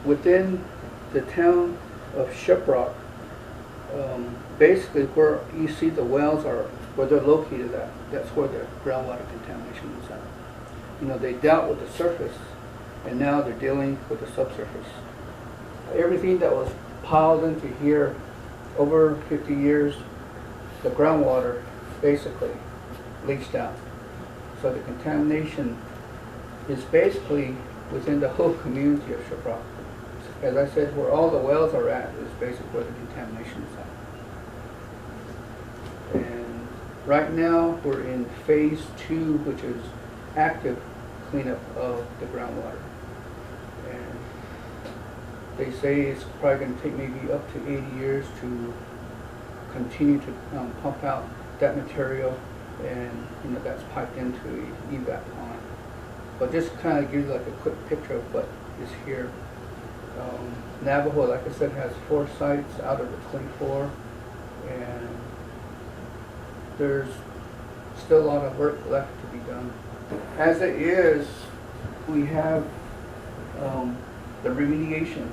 within the town of Shiprock, basically where you see the wells are, where they're located at, that's where the groundwater contamination is at. You know, they dealt with the surface, and now they're dealing with the subsurface. Everything that was piled into here over 50 years, the groundwater basically leached out. So the contamination is basically within the whole community of Shiprock. As I said, where all the wells are at is basically where the contamination is at. And right now we're in phase 2, which is active cleanup of the groundwater. And they say it's probably going to take maybe up to 80 years to continue to pump out that material, and you know, that's piped into a evap pond. But just kind of gives you like a quick picture of what is here. Navajo, like I said, has 4 sites out of the 24, and there's still a lot of work left to be done. As it is, we have the remediation,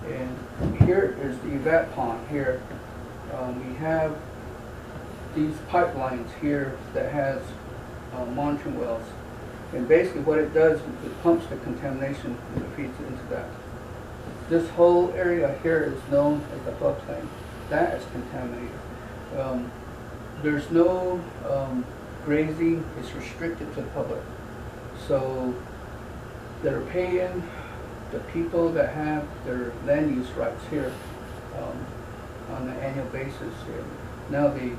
and here is the evap pond here. We have these pipelines here that has monitoring wells, and basically what it does is it pumps the contamination and it feeds it into that. This whole area here is known as the floodplain. That is contaminated. There's no grazing. It's restricted to the public. So they're paying the people that have their land use rights here on an annual basis. And now they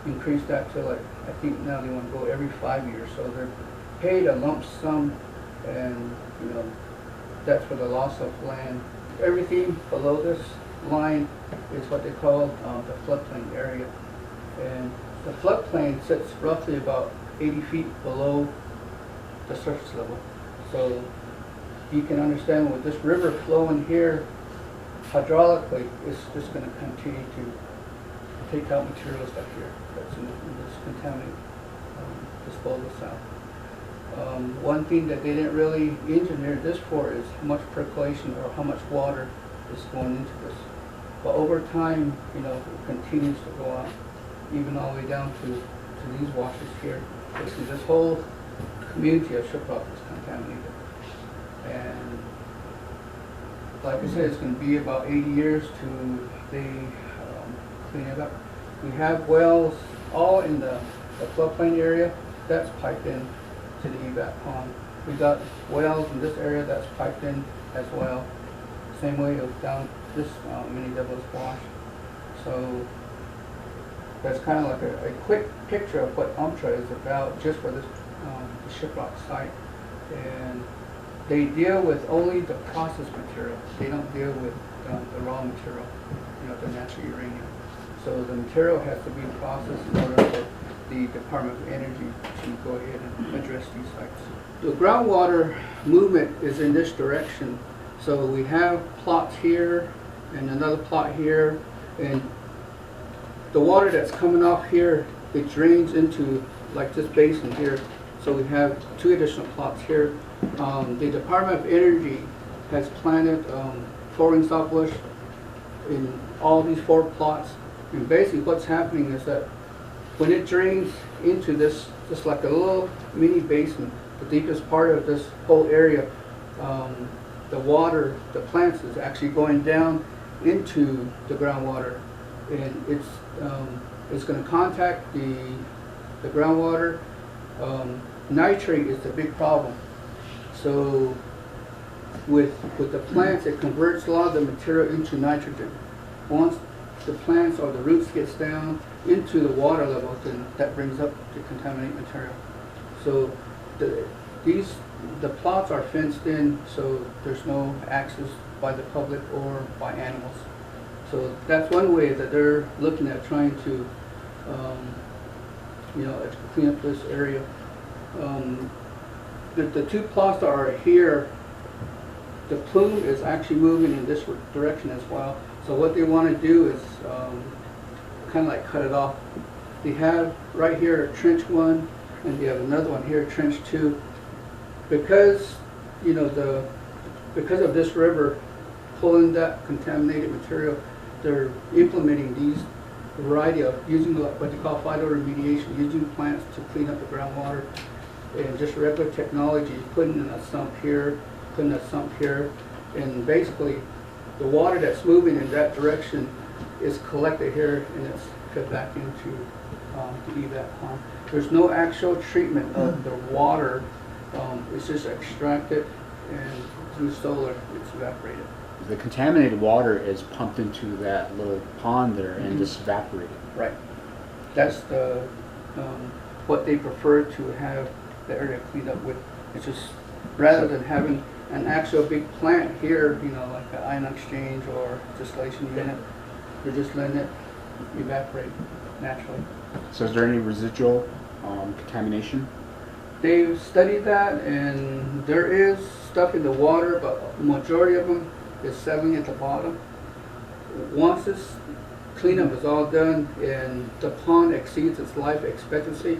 increased that to, like, I think now they want to go every 5 years. So they're paid a lump sum, and you know, that's for the loss of land. Everything below this line is what they call the floodplain area. And the floodplain sits roughly about 80 feet below the surface level. So you can understand with this river flowing here, hydraulically, it's just going to continue to take out materials up here that's in this contaminated disposal south. One thing that they didn't really engineer this for is how much percolation or how much water is going into this. But over time, you know, it continues to go out, even all the way down to these washes here. Basically, this whole community of Shiprock is contaminated. And like I said, it's going to be about 80 years to they clean it up. We have wells all in the floodplain area that's piped in to the evap pond. We got wells in this area that's piped in as well. Same way of down this mini doubles wash. So that's kind of like a quick picture of what UMTRA is about, just for this the Shiprock site. And they deal with only the processed material. They don't deal with the raw material, you know, the natural uranium. So the material has to be processed in order for the Department of Energy to go ahead and address these sites. The groundwater movement is in this direction. So we have plots here and another plot here, and the water that's coming off here, it drains into like this basin here. So we have 2 additional plots here. The Department of Energy has planted 4-ring softbush in all these 4 plots. And basically what's happening is that when it drains into this, just like a little mini basin, the deepest part of this whole area, the water, the plants is actually going down into the groundwater, and it's going to contact the groundwater. Nitrate is the big problem. So with the plants, it converts a lot of the material into nitrogen. Once the plants or the roots gets down into the water level, then that brings up the contaminated material. So the plots are fenced in, so there's no access by the public or by animals. So that's one way that they're looking at trying to, you know, clean up this area. The 2 plots that are here, the plume is actually moving in this direction as well. So what they want to do is kind of like cut it off. They have right here trench 1, and they have another one here, trench 2. Because you know the because of this river pulling that contaminated material, they're implementing these variety of using what they call phytoremediation, using plants to clean up the groundwater, and just regular technology, putting in a sump here, putting a sump here, and basically the water that's moving in that direction is collected here and it's fed back into the evap pond. There's no actual treatment of the water. It's just extracted and through solar it's evaporated. The contaminated water is pumped into that little pond there and just evaporated. Right. That's the what they prefer to have the area cleaned up with. It's just rather than having an actual big plant here, you know, like an ion exchange or distillation unit, you're just letting it evaporate naturally. So is there any residual contamination? They've studied that, and there is stuff in the water, but the majority of them is settling at the bottom. Once this cleanup is all done and the pond exceeds its life expectancy,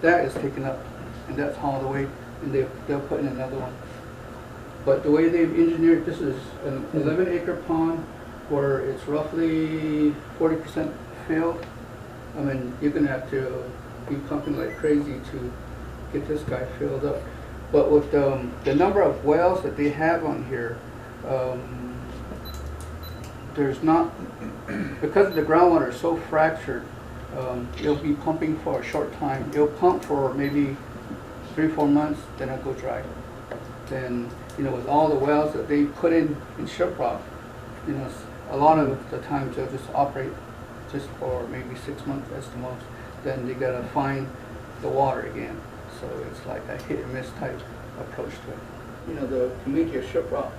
that is taken up and that's hauled away, and they'll put in another one. But the way they've engineered, this is an 11-acre pond where it's roughly 40% filled. I mean, you're going to have to be pumping like crazy to get this guy filled up. But with the number of wells that they have on here, there's not, because the groundwater is so fractured, it'll be pumping for a short time. It'll pump for maybe 3-4 months, then it'll go dry. Then, you know, with all the wells that they put in Shiprock, you know, a lot of the times they'll just operate just for maybe 6 months as the most. Then they gotta find the water again. So it's like a hit and miss type approach to it. You know, the community of Shiprock,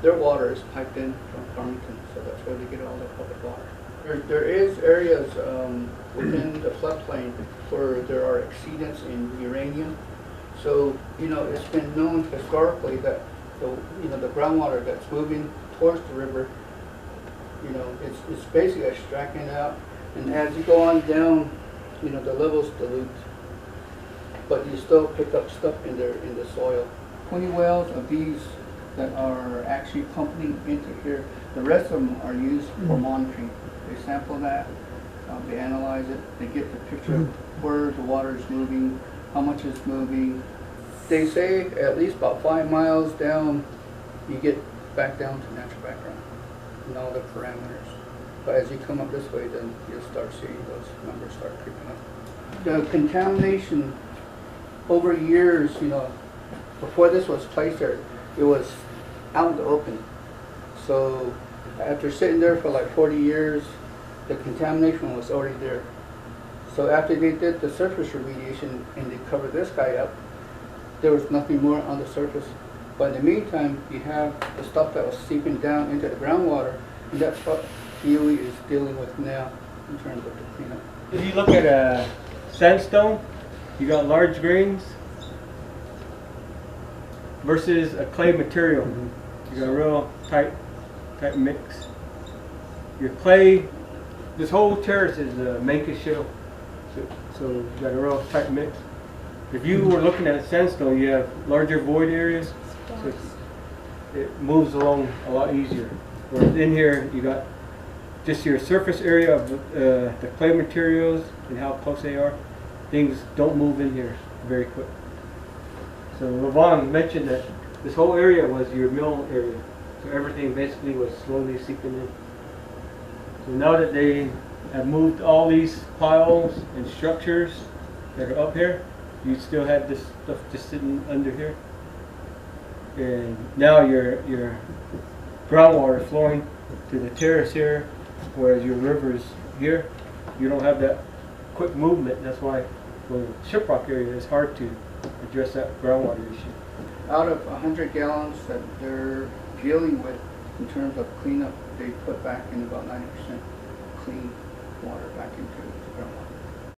their water is piped in from Farmington, so that's where they get all their public water. There is areas within the floodplain where there are exceedance in uranium. So, you know, it's been known historically that the groundwater that's moving towards the river, you know, it's basically extracting out, and as you go on down, you know, the levels dilute, but you still pick up stuff in the soil. 20 wells of these that are actually pumping into here. The rest of them are used for monitoring. They sample that, they analyze it, they get the picture of where the water is moving, how much it's moving. They say at least about 5 miles down, you get back down to natural background and all the parameters. But as you come up this way, then you'll start seeing those numbers start creeping up. The contamination over years, you know, before this was placed there, it was out in the open. So after sitting there for like 40 years, the contamination was already there. So after they did the surface remediation and they covered this guy up, there was nothing more on the surface. But in the meantime, you have the stuff that was seeping down into the groundwater, and that's what DOE is dealing with now in terms of the cleanup. If you look at a sandstone, you got large grains versus a clay material. You got a real tight mix. Your clay, this whole terrace is a Mancus shale, so you got a real tight mix. If you were looking at sandstone, you have larger void areas, so it moves along a lot easier. Whereas in here, you got just your surface area of the clay materials and how close they are. Things don't move in here very quick. So Levon mentioned that this whole area was your mill area. So everything basically was slowly seeping in. So now that they have moved all these piles and structures that are up here, you still have this stuff just sitting under here. And now your groundwater flowing to the terrace here, whereas your rivers here, you don't have that quick movement. That's why the Shiprock area is hard to address that groundwater issue. Out of 100 gallons that they're dealing with in terms of cleanup, they put back in about 90% clean water back into the groundwater.